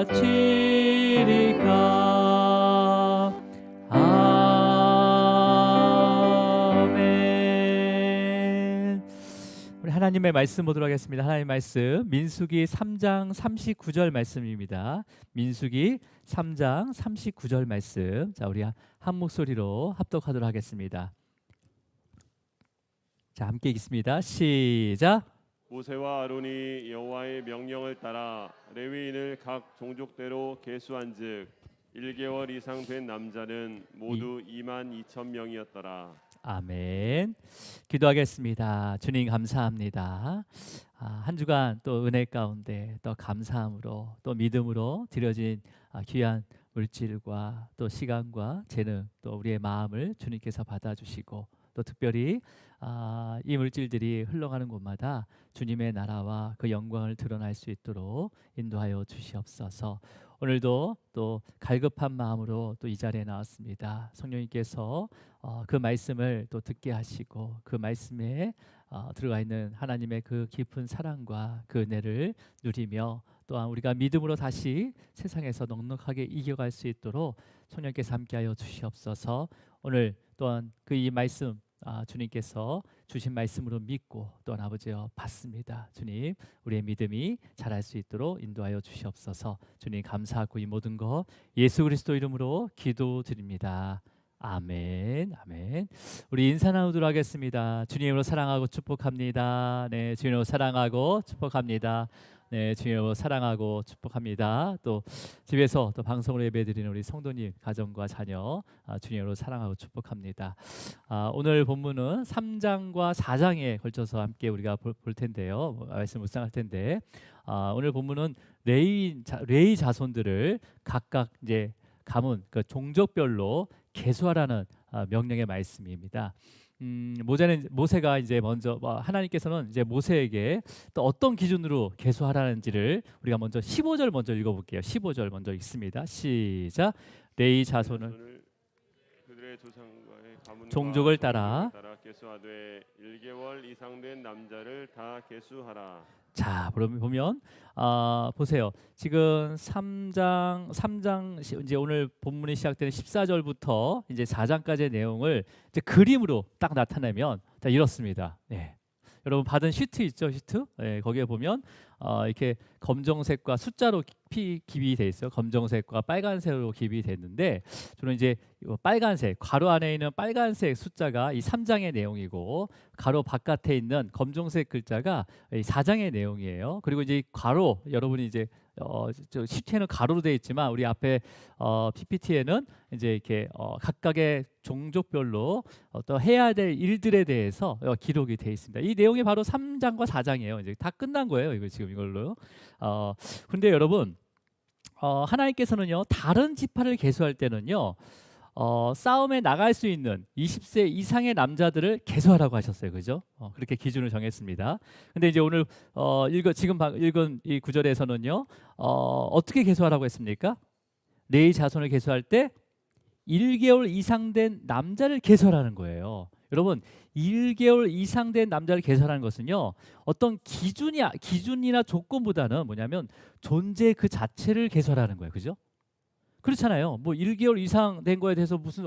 바치리까. 아멘. 우리 하나님의 말씀 보도록 하겠습니다. 하나님의 말씀 민수기 3장 39절 말씀입니다. 민수기 3장 39절 말씀. 자, 우리 한 목소리로 합독하도록 하겠습니다. 자, 함께 읽습니다. 시작. 모세와 아론이 여호와의 명령을 따라 레위인을 각 종족대로 계수한즉 1개월 이상 된 남자는 모두 22,000명이었더라. 아멘. 기도하겠습니다. 주님 감사합니다. 한 주간 또 은혜 가운데 또 감사함으로 또 믿음으로 드려진 귀한 물질과 또 시간과 재능 또 우리의 마음을 주님께서 받아주시고 또 특별히 이 물질들이 흘러가는 곳마다 주님의 나라와 그 영광을 드러날 수 있도록 인도하여 주시옵소서. 오늘도 또 갈급한 마음으로 또 이 자리에 나왔습니다. 성령님께서 그 말씀을 또 듣게 하시고 그 말씀에 들어가 있는 하나님의 그 깊은 사랑과 그 은혜를 누리며 또한 우리가 믿음으로 다시 세상에서 넉넉하게 이겨갈 수 있도록 성령께서 함께하여 주시옵소서. 오늘 또한 그 이 말씀 주님께서 주신 말씀으로 믿고 또한 아버지여 받습니다. 주님, 우리의 믿음이 자랄 수 있도록 인도하여 주시옵소서. 주님 감사하고 이 모든 거 예수 그리스도 이름으로 기도드립니다. 아멘. 아멘. 우리 인사 나누도록 하겠습니다. 주님으로 사랑하고 축복합니다. 네, 주님으로 사랑하고 축복합니다. 네, 주님으로 사랑하고 축복합니다. 또 집에서 또 방송으로 예배드리는 우리 성도님 가정과 자녀 주님으로 사랑하고 축복합니다. 오늘 본문은 3장과 4장에 걸쳐서 함께 우리가 볼 텐데요. 말씀 묵상할 텐데 오늘 본문은 레위 자손들을 각각 이제 가문 그 종족별로 계수하라는 명령의 말씀입니다. 모세가 이제 먼저 하나님께서는 이제 모세에게 또 어떤 기준으로 계수하라는지를 우리가 먼저 15절 먼저 읽어볼게요. 15절 먼저 읽습니다. 시작. 레위 자손을 그들의 조상과의 가문과 종족을 따라 계수하되 1개월 이상 된 남자를 다 계수하라. 자, 보면 보세요. 지금 3장 이제 오늘 본문이 시작되는 14절부터 이제 4장까지의 내용을 이제 그림으로 딱 나타내면 자, 이렇습니다. 네. 여러분 받은 시트 있죠? 시트? 네, 거기에 보면 이렇게 검정색과 숫자로 기입이 돼 있어요. 검정색과 빨간색으로 기입이 됐는데 저는 이제 빨간색 괄호 안에 있는 빨간색 숫자가 이 3장의 내용이고 괄호 바깥에 있는 검정색 글자가 이 4장의 내용이에요. 그리고 이제 괄호 여러분이 이제 저 시트에는 가로로 되어 있지만 우리 앞에 PPT에는 이제 이렇게 각각의 종족별로 또 해야 될 일들에 대해서 기록이 되어 있습니다. 이 내용이 바로 3장과 4장이에요. 이제 다 끝난 거예요. 이거 지금 이걸로. 근데 여러분 하나님께서는요 다른 지파를 계수할 때는요 싸움에 나갈 수 있는 20세 이상의 남자들을 계수하라고 하셨어요. 그죠? 그렇게 기준을 정했습니다. 근데 이제 오늘 지금 읽은 이 구절에서는요 어떻게 계수하라고 했습니까? 레위 자손을 계수할 때 1개월 이상 된 남자를 계수하라는 거예요. 여러분 1개월 이상 된 남자를 계수하라는 것은요 어떤 기준이나 조건보다는 뭐냐면 존재 그 자체를 계수하라는 거예요. 그죠? 그렇잖아요. 뭐 1개월 이상 된 거에 대해서 무슨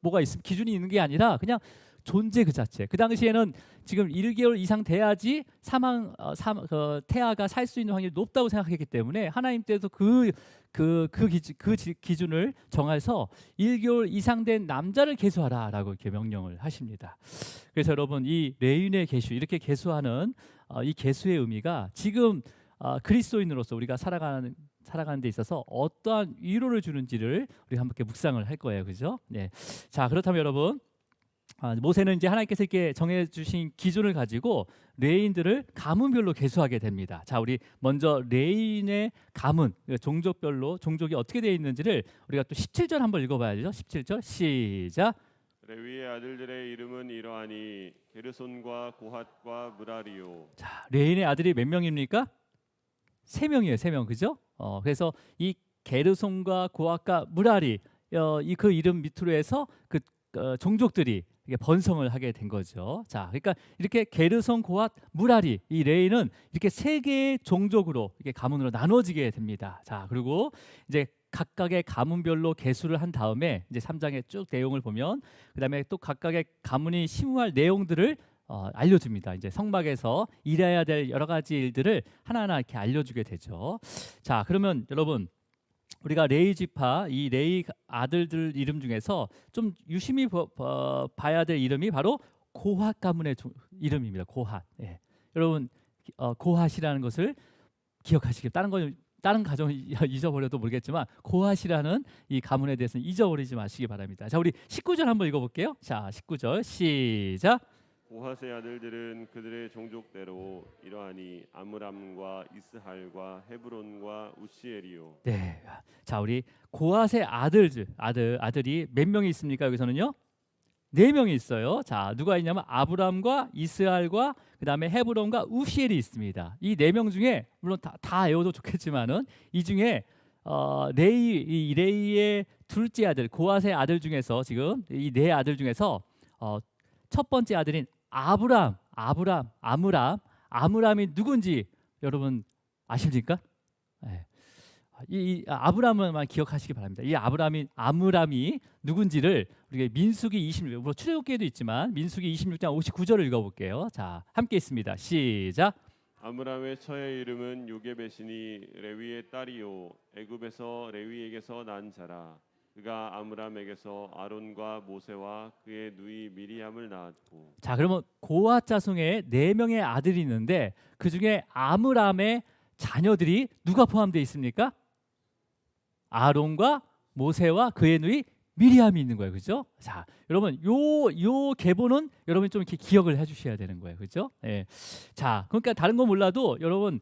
뭐가 있으면 기준이 있는 게 아니라 그냥 존재 그 자체. 그 당시에는 지금 1개월 이상 돼야지 태아가 살 수 있는 확률이 높다고 생각했기 때문에 하나님 때도 그 기준을 정해서 1개월 이상 된 남자를 계수하라라고 이렇게 명령을 하십니다. 그래서 여러분 이 레위인의 계수 이렇게 계수하는 이 계수의 의미가 지금 그리스도인으로서 우리가 살아가는 데 있어서 어떠한 위로를 주는지를 우리가 함께 묵상을 할 거예요. 그죠? 네. 자, 그렇다면 여러분 모세는 이제 하나님께서 이렇게 정해주신 기준을 가지고 레위인들을 가문별로 계수하게 됩니다. 자, 우리 먼저 레위인의 가문, 종족별로 종족이 어떻게 되어 있는지를 우리가 또 17절 한번 읽어봐야죠. 17절 시작. 레위의 아들들의 이름은 이러하니 게르손과 고핫과 무라리요. 자, 레위인의 아들이 몇 명입니까? 3명이에요. 3명. 그죠? 그래서 이 게르손과 고핫과 무라리 그 이름 밑으로 해서 그 종족들이 이게 번성을 하게 된 거죠. 자, 그러니까 이렇게 게르손, 고핫, 무라리 이 레위는 이렇게 세 개의 종족으로 이게 가문으로 나눠지게 됩니다. 자, 그리고 이제 각각의 가문별로 계수를 한 다음에 이제 3장의 쭉 내용을 보면 그다음에 또 각각의 가문이 심우할 내용들을 알려줍니다. 이제 성막에서 일해야 될 여러 가지 일들을 하나하나 이렇게 알려주게 되죠. 자, 그러면 여러분 우리가 레위 지파 이 레위 아들들 이름 중에서 좀 유심히 봐야 될 이름이 바로 고핫 가문의 이름입니다. 고핫. 예. 여러분 고핫이라는 것을 기억하시길 다른 가정 잊어버려도 모르겠지만 고핫이라는 이 가문에 대해서는 잊어버리지 마시기 바랍니다. 자, 우리 19절 한번 읽어볼게요. 자, 19절 시작. 고핫의 아들들은 그들의 종족대로 이러하니 아므람과 이스할과 헤브론과 우시엘이요. 네. 자, 우리 고핫의 아들이 몇 명이 있습니까? 여기서는요. 4명이 있어요. 자, 누가 있냐면 아브람과 이스할과 그다음에 헤브론과 우시엘이 있습니다. 이 4명 중에 물론 다 외워도 좋겠지만은 이 중에 레이의 둘째 아들 고핫의 아들 중에서 지금 이 4아들 중에서 첫 번째 아들인 아므람이 누군지 여러분 아십니까? 네. 이 아브람만 기억하시기 바랍니다. 이 아므람이 누군지를 우리가 민수기 26, 물론 출애굽기에도 있지만 민수기 26장 59절을 읽어볼게요. 자, 함께 있습니다. 시작. 아므람의 처의 이름은 요게벳이니 레위의 딸이요 애굽에서 레위에게서 난 자라. 그가 아므람에게서 아론과 모세와 그의 누이 미리암을 낳았고. 자, 그러면 고핫 자손에 4명의 아들이 있는데 그 중에 아므람의 자녀들이 누가 포함되어 있습니까? 아론과 모세와 그의 누이 미리암이 있는 거예요, 그렇죠? 자, 여러분 요 계보는 여러분이 좀 이렇게 기억을 해주셔야 되는 거예요, 그렇죠? 예. 자, 그러니까 다른 거 몰라도 여러분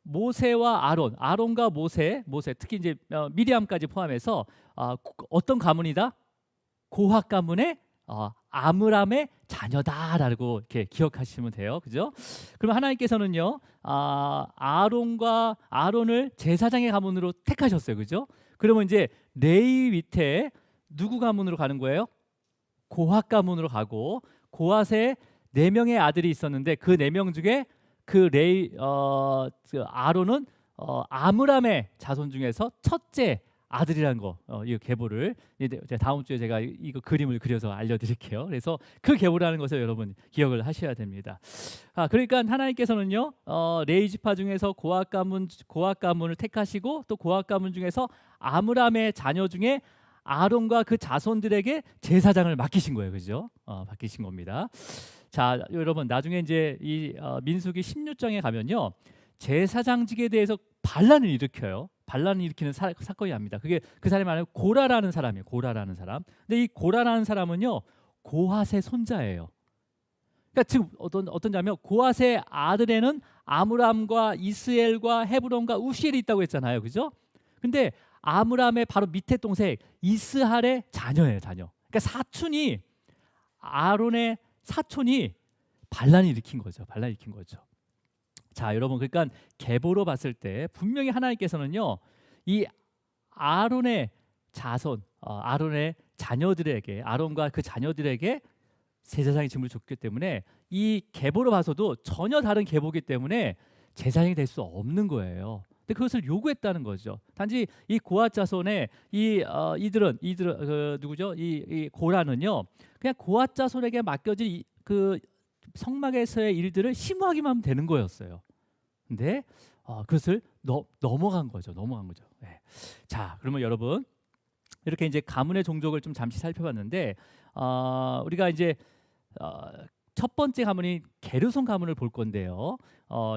모세와 아론과 모세 특히 이제 미리암까지 포함해서 어떤 가문이다? 고핫 가문의 아므람의 자녀다라고 이렇게 기억하시면 돼요, 그죠? 그럼 하나님께서는요, 아론을 제사장의 가문으로 택하셨어요, 그죠? 그러면 이제 레위 밑에 누구 가문으로 가는 거예요? 고핫 가문으로 가고 고핫에 4명의 아들이 있었는데 그 4명 중에 그 아론은 아므람의 자손 중에서 첫째 아들이라는 거, 이 계보를 이제 다음 주에 제가 이거 그림을 그려서 알려드릴게요. 그래서 그 계보라는 것을 여러분 기억을 하셔야 됩니다. 그러니까 하나님께서는요, 레위 지파 중에서 고핫 가문을 택하시고 또 고핫 가문 중에서 아므람의 자녀 중에 아론과 그 자손들에게 제사장을 맡기신 거예요, 그죠? 맡기신 겁니다. 자, 여러분 나중에 이제 이 민수기 16장에 가면요, 제사장직에 대해서 반란을 일으켜요. 반란을 일으키는 사건이 납니다. 그게 그 사람이 말하는 고라라는 사람이에요. 고라라는 사람. 근데 이 고라라는 사람은요, 고핫의 손자예요. 그러니까 지금 어떤냐면 고핫의 아들에는 아므람과 이스엘과 헤브론과 우시엘이 있다고 했잖아요, 그죠? 근데 아므람의 바로 밑에 동생 이스할의 자녀예요, 자녀. 그러니까 아론의 사촌이 반란을 일으킨 거죠. 자, 여러분, 그러니까 계보로 봤을 때 분명히 하나님께서는요, 이 아론의 자손, 아론의 자녀들에게, 아론과 그 자녀들에게 제사장의 직무를 줬기 때문에 이 계보로 봐서도 전혀 다른 계보이기 때문에 제사장이 될 수 없는 거예요. 근데 그것을 요구했다는 거죠. 단지 이 고핫 자손의 이들은 누구죠? 이 고라는요, 그냥 고핫 자손에게 맡겨진 그 성막에서의 일들을 심호하기만 하면 되는 거였어요. 근데 그것을 넘어간 거죠. 네. 자, 그러면 여러분 이렇게 이제 가문의 종족을 좀 잠시 살펴봤는데 우리가 이제 첫 번째 가문인 게르손 가문을 볼 건데요.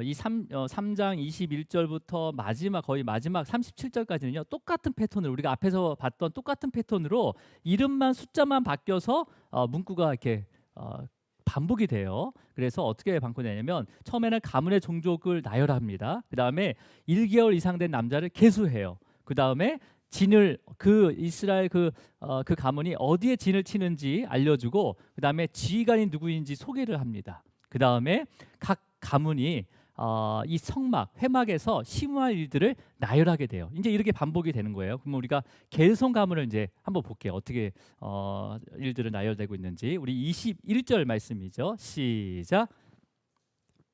이 3장 21절부터 거의 마지막 37절까지는요. 똑같은 패턴을 우리가 앞에서 봤던 똑같은 패턴으로 이름만 숫자만 바뀌어서 문구가 이렇게 반복이 돼요. 그래서 어떻게 바꾸냐면 처음에는 가문의 종족을 나열합니다. 그 다음에 1개월 이상 된 남자를 계수해요. 그 다음에 진을 이스라엘 그 가문이 어디에 진을 치는지 알려주고 그 다음에 지휘관이 누구인지 소개를 합니다. 그 다음에 각 가문이 이 성막 회막에서 심우할 일들을 나열하게 돼요. 이제 이렇게 반복이 되는 거예요. 그럼 우리가 게르손 가문을 이제 한번 볼게요. 어떻게 일들을 나열되고 있는지. 우리 21절 말씀이죠. 시작.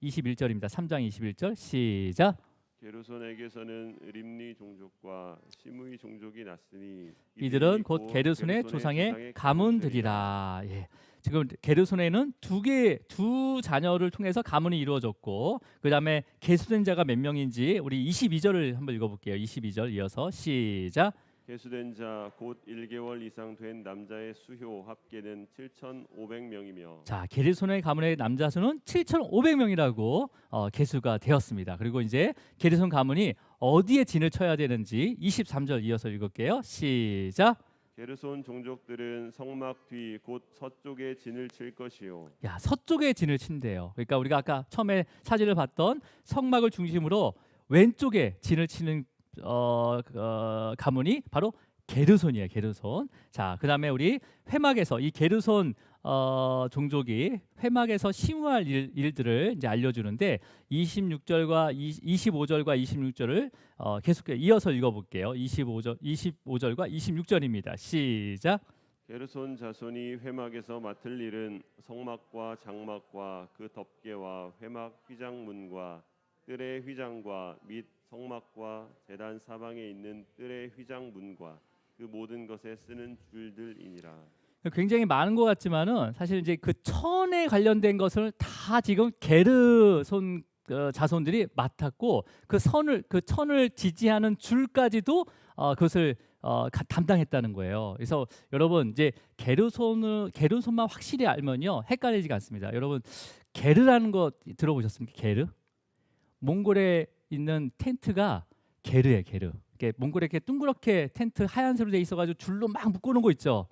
21절입니다. 3장 21절 시작. 게르손에게서는 림니 종족과 시므이 종족이 났으니 이들은 곧 게르손의 조상의 가문들이라. 예. 지금 게르손에는 두 자녀를 통해서 가문이 이루어졌고, 그 다음에 계수된 자가 몇 명인지 우리 22절을 한번 읽어볼게요. 22절 이어서 시작. 계수된 자 곧 1개월 이상 된 남자의 수효 합계는 7,500명이며. 자, 게르손의 가문의 남자 수는 7,500명이라고 계수가 되었습니다. 그리고 이제 게르손 가문이 어디에 진을 쳐야 되는지 23절 이어서 읽을게요. 시작. 게르손 종족들은 성막 뒤 곧 서쪽에 진을 칠 것이요. 야, 서쪽에 진을 친대요. 그러니까 우리가 아까 처음에 사진을 봤던 성막을 중심으로 왼쪽에 진을 치는 가문이 바로 게르손이에요. 게르손. 자, 그다음에 우리 회막에서 이 게르손 종족이 회막에서 심우할 일들을 이제 알려주는데 26절과 25절과 26절을 계속 이어서 읽어볼게요. 25절과 26절입니다. 시작. 게르손 자손이 회막에서 맡을 일은 성막과 장막과 그 덮개와 회막 휘장문과 뜰의 휘장과 및 성막과 제단 사방에 있는 뜰의 휘장문과 그 모든 것에 쓰는 줄들이니라. 굉장히 많은 것 같지만은 사실 이제 그 천에 관련된 것을 다 지금 게르손 자손들이 맡았고 그 천을 지지하는 줄까지도 그것을 담당했다는 거예요. 그래서 여러분 이제 게르손만 확실히 알면요 헷갈리지가 않습니다. 여러분 게르라는 거 들어보셨습니까? 게르? 몽골에 있는 텐트가 게르예요. 게르. 이게 몽골에 이렇게 둥그렇게 텐트 하얀색으로 돼 있어가지고 줄로 막 묶어놓은 거 있죠.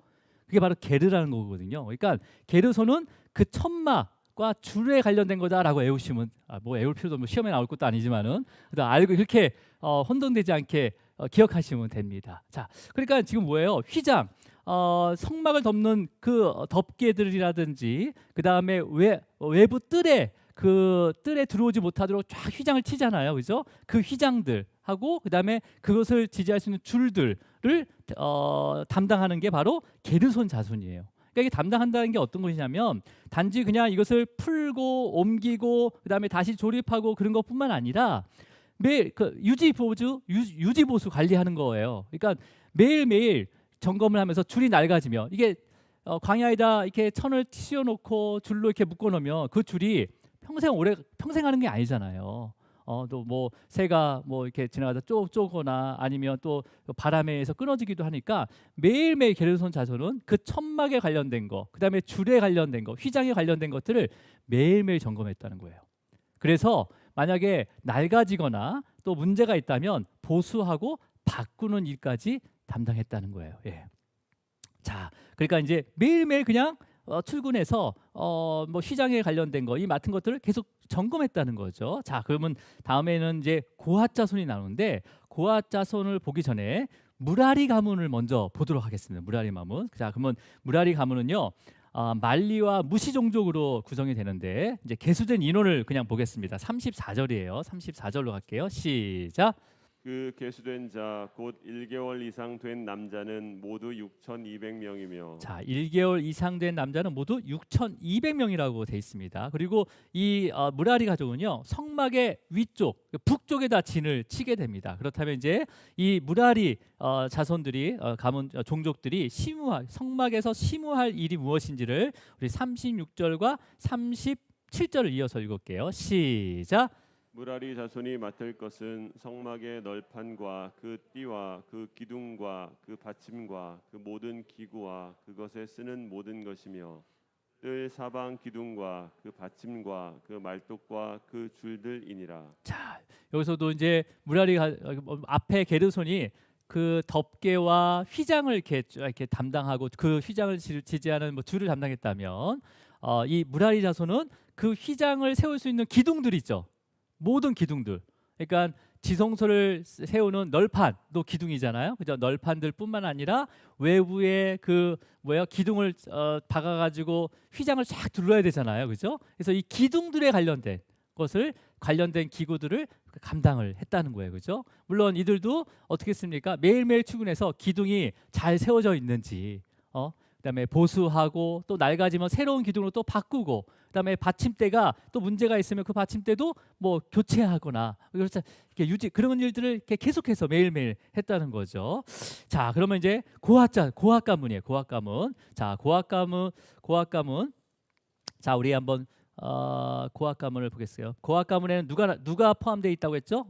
그게 바로 게르라는 거거든요. 그러니까 게르손은 그 천막과 줄에 관련된 거다라고 외우시면 뭐 외울 필요도 뭐 시험에 나올 것도 아니지만은 알고 이렇게 혼동되지 않게 기억하시면 됩니다. 자, 그러니까 지금 뭐예요? 휘장, 성막을 덮는 그 덮개들이라든지 그 다음에 외부 뜰에 들어오지 못하도록 쫙 휘장을 치잖아요, 그죠? 그 휘장들 하고 그 다음에 그것을 지지할 수 있는 줄들을 담당하는 게 바로 게르손 자손이에요. 그러니까 이게 담당한다는 게 어떤 것이냐면 단지 그냥 이것을 풀고 옮기고 그 다음에 다시 조립하고 그런 것뿐만 아니라 매일 그 유지보수 관리하는 거예요. 그러니까 매일매일 점검을 하면서 줄이 낡아지면 이게 광야에다 이렇게 천을 씌워놓고 줄로 이렇게 묶어놓으면 그 줄이 평생 하는 게 아니잖아요. 또 뭐 새가 뭐 이렇게 지나가다 쪼거나 아니면 또 바람에 의해서 끊어지기도 하니까 매일매일 게르손 자손은 그 천막에 관련된 거, 그다음에 줄에 관련된 거, 휘장에 관련된 것들을 매일매일 점검했다는 거예요. 그래서 만약에 낡아지거나 또 문제가 있다면 보수하고 바꾸는 일까지 담당했다는 거예요. 예. 자, 그러니까 이제 매일매일 그냥 출근해서 뭐 휘장에 관련된 거 이 맡은 것들을 계속 점검했다는 거죠. 자, 그러면 다음에는 이제 고핫 자손이 나오는데 고핫 자손을 보기 전에 무라리 가문을 먼저 보도록 하겠습니다. 무라리 가문. 자, 그러면 무라리 가문은요 말리와 무시 종족으로 구성이 되는데 이제 계수된 인원을 그냥 보겠습니다. 34절이에요. 34절로 갈게요. 시작. 그 계수된 자 곧 1개월 이상 된 남자는 모두 6,200명이며. 자, 1개월 이상 된 남자는 모두 6,200명이라고 돼 있습니다. 그리고 이 무라리 가족은요 성막의 위쪽 북쪽에다 진을 치게 됩니다. 그렇다면 이제 이 무라리 자손들이 가문 종족들이 성막에서 심우할 일이 무엇인지를 우리 36절과 37절을 이어서 읽을게요. 시작. 무라리 자손이 맡을 것은 성막의 널판과 그 띠와 그 기둥과 그 받침과 그 모든 기구와 그것에 쓰는 모든 것이며 뜰 사방 기둥과 그 받침과 그 말뚝과 그 줄들이니라. 자, 여기서도 이제 무라리 앞에 게르손이 그 덮개와 휘장을 이렇게 담당하고 그 휘장을 지지하는 뭐 줄을 담당했다면 이 무라리 자손은 그 휘장을 세울 수 있는 기둥들 있죠. 모든 기둥들. 그러니까 지성소를 세우는 널판도 기둥이잖아요. 그죠? 널판들뿐만 아니라 외부에 그 기둥을 박아가지고 휘장을 쫙 둘러야 되잖아요. 그죠? 그래서 이 기둥들에 관련된 것을 관련된 기구들을 감당을 했다는 거예요. 그죠? 물론 이들도 어떻게 했습니까? 매일매일 출근해서 기둥이 잘 세워져 있는지 그다음에 보수하고 또 낡아지면 새로운 기둥으로 또 바꾸고 그다음에 받침대가 또 문제가 있으면 그 받침대도 뭐 교체하거나 그렇죠. 이렇게 유지 그런 일들을 이렇게 계속해서 매일매일 했다는 거죠. 자, 그러면 이제 고학 가문이에요. 고학 가문. 자, 고학 가문. 자, 우리 한번 고학 가문을 보겠어요. 고학 가문에는 누가 포함되어 있다고 했죠?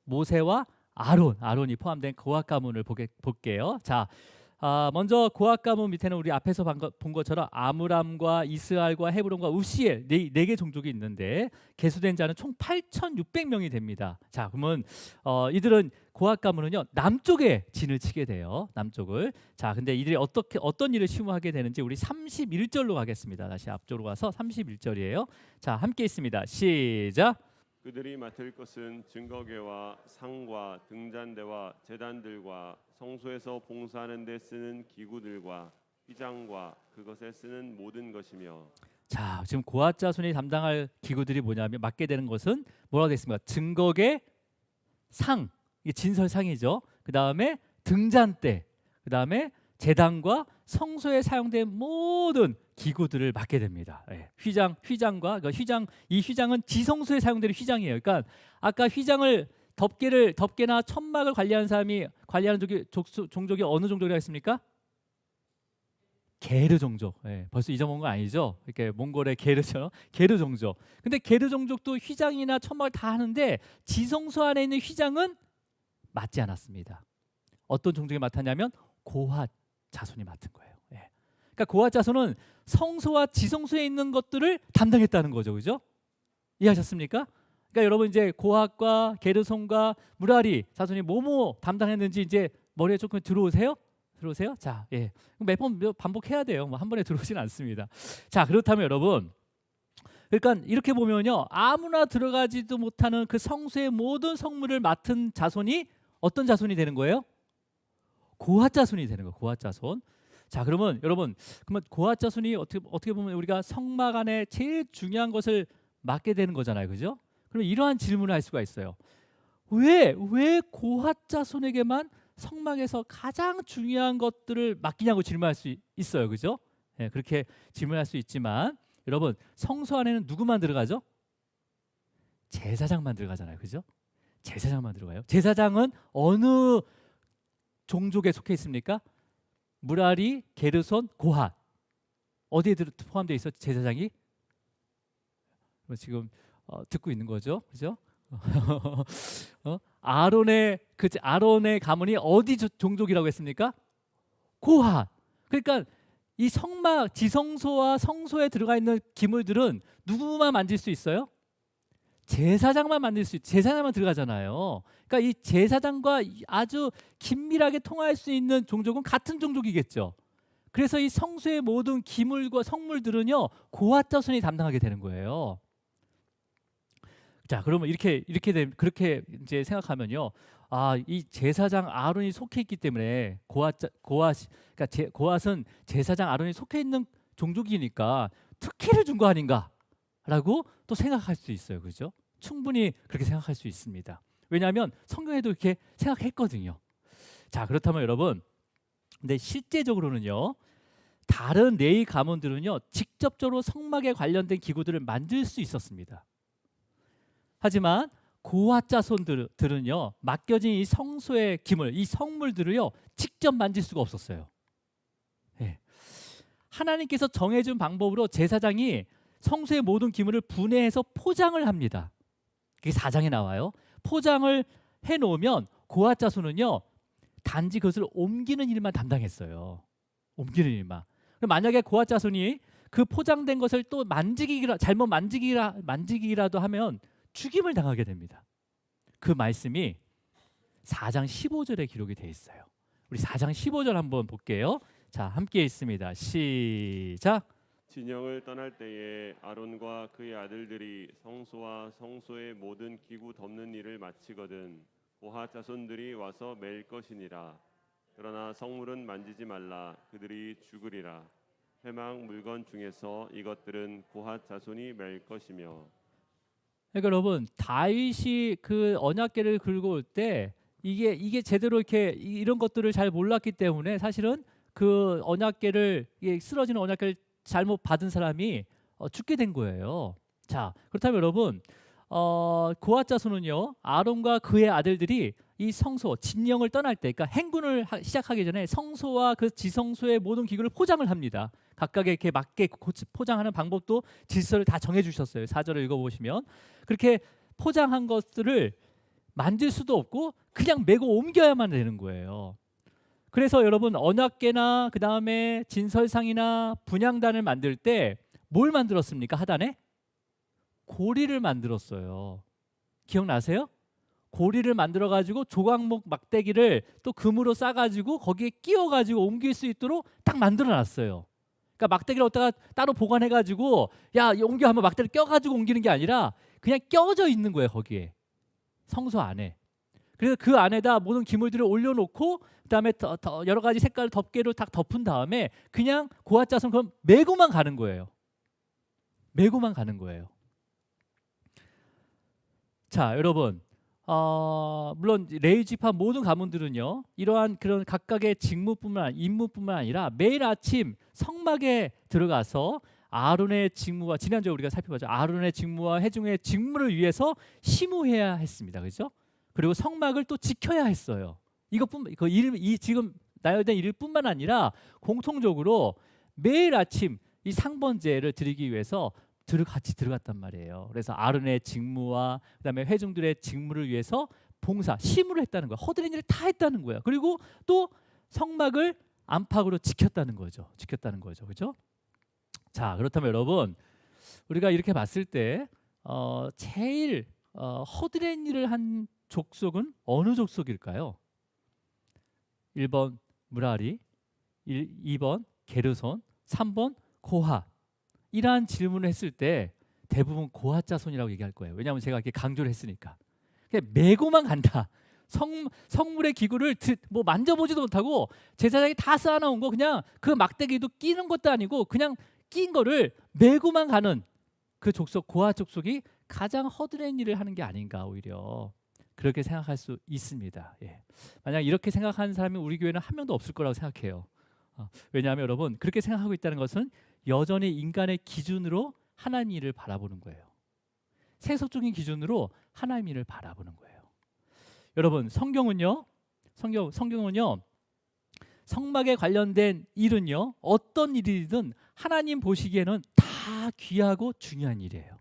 모세와 아론이 포함된 고학 가문을 볼게요. 자, 먼저 고학 가문 밑에는 우리 앞에서 본 것처럼 아므람과 이스알과 헤브론과 우시엘 네 개 종족이 있는데 계수된 자는 총 8,600명이 됩니다. 자, 그러면 이들은 고학 가문은요 남쪽에 진을 치게 돼요. 남쪽을. 자, 근데 이들이 어떤 일을 심호하게 되는지 우리 31절로 가겠습니다. 다시 앞쪽으로 가서 31절이에요. 자, 함께 있습니다. 시작. 그들이 맡을 것은 증거궤와 상과 등잔대와 제단들과 성소에서 봉사하는 데 쓰는 기구들과 휘장과 그것에 쓰는 모든 것이며. 자, 지금 고앗 자손이 담당할 기구들이 뭐냐면 맡게 되는 것은 뭐라고 되어 있습니까? 증거궤, 상, 이게 진설상이죠. 그 다음에 등잔대, 그 다음에 제단과 성소에 사용된 모든 기구들을 맡게 됩니다. 예. 휘장과 이 휘장은 지성소에 사용되는 휘장이에요. 그러니까 아까 휘장을 덮개나 천막을 관리하는 사람이 관리하는 종족이 어느 종족이라고 했습니까? 게르 종족. 예, 벌써 잊어먹은 거 아니죠? 이렇게 몽골의 게르죠. 게르 종족. 근데 게르 종족도 휘장이나 천막을 다 하는데 지성소 안에 있는 휘장은 맡지 않았습니다. 어떤 종족이 맡았냐면 고핫 자손이 맡은 거예요. 예. 그러니까 고핫 자손은 성소와 지성소에 있는 것들을 담당했다는 거죠. 그죠? 이해하셨습니까? 그러니까 여러분 이제 고핫과 게르손과 무라리 자손이 뭐뭐 담당했는지 이제 머리에 조금 들어오세요? 자, 예. 매번 반복해야 돼요. 뭐 한 번에 들어오진 않습니다. 자, 그렇다면 여러분, 그러니까 이렇게 보면요, 아무나 들어가지도 못하는 그 성소의 모든 성물을 맡은 자손이 어떤 자손이 되는 거예요? 고핫 자손이 되는 거예요. 고핫 자손. 자, 그러면 여러분, 그러면 고핫 자손이 어떻게 보면 우리가 성막 안에 제일 중요한 것을 맡게 되는 거잖아요, 그죠? 그럼 이러한 질문을 할 수가 있어요. 왜 고핫 자손에게만 성막에서 가장 중요한 것들을 맡기냐고 질문할 수 있어요, 그죠? 예, 그렇게 질문할 수 있지만 여러분 성소 안에는 누구만 들어가죠? 제사장만 들어가잖아요, 그죠? 제사장만 들어가요. 제사장은 어느 종족에 속해 있습니까? 무라리, 게르손, 고핫. 어디에 포함되어 있어? 제사장이? 지금 듣고 있는 거죠, 그죠? 아론의 가문이 어디 종족이라고 했습니까? 고핫. 그러니까 이 성막 지성소와 성소에 들어가 있는 기물들은 누구만 만질 수 있어요? 제사장만 들어가잖아요. 그러니까 이 제사장과 아주 긴밀하게 통할 수 있는 종족은 같은 종족이겠죠. 그래서 이 성소의 모든 기물과 성물들은요 고핫 자손이 담당하게 되는 거예요. 자, 그러면 그렇게 이제 생각하면요, 이 제사장 아론이 속해 있기 때문에 고핫은 제사장 아론이 속해 있는 종족이니까 특혜를 준 거 아닌가라고 또 생각할 수 있어요, 그죠? 충분히 그렇게 생각할 수 있습니다. 왜냐하면 성경에도 이렇게 생각했거든요. 자, 그렇다면 여러분, 근데 실제적으로는요, 다른 레위 가문들은요, 직접적으로 성막에 관련된 기구들을 만들 수 있었습니다. 하지만 고핫 자손들은요 맡겨진 이 성소의 기물, 이 성물들을요 직접 만질 수가 없었어요. 예. 하나님께서 정해준 방법으로 제사장이 성소의 모든 기물을 분해해서 포장을 합니다. 그게 4장에 나와요. 포장을 해놓으면 고핫 자손은요 단지 그것을 옮기는 일만 담당했어요. 옮기는 일만. 만약에 고핫 자손이 그 포장된 것을 또 잘못 만지기라도 하면 죽임을 당하게 됩니다. 그 말씀이 4장 15절에 기록이 되어 있어요. 우리 4장 15절 한번 볼게요. 자, 함께 읽습니다. 시작. 진영을 떠날 때에 아론과 그의 아들들이 성소와 성소의 모든 기구 덮는 일을 마치거든 고핫 자손들이 와서 맬 것이니라. 그러나 성물은 만지지 말라. 그들이 죽으리라. 회막 물건 중에서 이것들은 고핫 자손이 맬 것이며. 그러니까 여러분 다윗이 그 언약궤를 긁고 올 때 이게 제대로 이렇게 이런 것들을 잘 몰랐기 때문에 사실은 그 언약궤를 이게 쓰러지는 언약궤를 잘못 받은 사람이 죽게 된 거예요. 자, 그렇다면 여러분 고핫 자손은요 아론과 그의 아들들이 이 성소 진영을 떠날 때, 그러니까 행군을 시작하기 전에 성소와 그 지성소의 모든 기구를 포장을 합니다. 각각의 이렇게 맞게 포장하는 방법도 질서를 다 정해주셨어요. 4절을 읽어보시면 그렇게 포장한 것들을 만질 수도 없고 그냥 메고 옮겨야만 되는 거예요. 그래서 여러분 언약궤나 그 다음에 진설상이나 분향단을 만들 때 뭘 만들었습니까? 하단에 고리를 만들었어요. 기억나세요? 고리를 만들어 가지고 조각목 막대기를 또 금으로 싸 가지고 거기에 끼워 가지고 옮길 수 있도록 딱 만들어 놨어요. 그러니까 막대기를 어디다가 따로 보관해 가지고 야 옮겨 하면 막대기를 껴 가지고 옮기는 게 아니라 그냥 껴져 있는 거예요. 거기에 성소 안에. 그래서 그 안에다 모든 기물들을 올려놓고 그다음에 더 여러 가지 색깔 덮개로 딱 덮은 다음에 그냥 고핫 자손 그럼 메고만 가는 거예요. 메고만 가는 거예요. 자, 여러분, 물론 레위 지파 모든 가문들은요 이러한 그런 각각의 임무뿐만 아니라 매일 아침 성막에 들어가서 아론의 직무와 지난주에 우리가 살펴봤죠. 아론의 직무와 회중의 직무를 위해서 심우해야 했습니다. 그렇죠? 그리고 성막을 또 지켜야 했어요. 이것뿐 이 지금 나열된 일뿐만 아니라 공통적으로 매일 아침 이 상번제를 드리기 위해서 같이 들어갔단 말이에요. 그래서 아론의 직무와 그다음에 회중들의 직무를 위해서 봉사, 심우를 했다는 거예요. 허드렛 일을 다 했다는 거예요. 그리고 또 성막을 안팎으로 지켰다는 거죠. 그렇죠? 자, 그렇다면 여러분 우리가 이렇게 봤을 때 제일 허드렛 일을 한 족속은 어느 족속일까요? 1번 무라리, 2번 게르손, 3번 고핫. 이러한 질문을 했을 때 대부분 고핫 자손이라고 얘기할 거예요. 왜냐하면 제가 이렇게 강조를 했으니까. 그냥 메고만 간다. 성물의 기구를 뭐 만져보지도 못하고 제사장이 다 쌓아놓은 거 그냥 그 막대기도 끼는 것도 아니고 그냥 낀 거를 메고만 가는 그 족속 고핫 족속이 가장 허드렛 일을 하는 게 아닌가 오히려 그렇게 생각할 수 있습니다. 예. 만약 이렇게 생각하는 사람이 우리 교회는 한 명도 없을 거라고 생각해요. 왜냐하면 여러분 그렇게 생각하고 있다는 것은 여전히 인간의 기준으로 하나님 일을 바라보는 거예요. 세속적인 기준으로 하나님 일을 바라보는 거예요. 여러분 성경은요 성막에 관련된 일은요 어떤 일이든 하나님 보시기에는 다 귀하고 중요한 일이에요.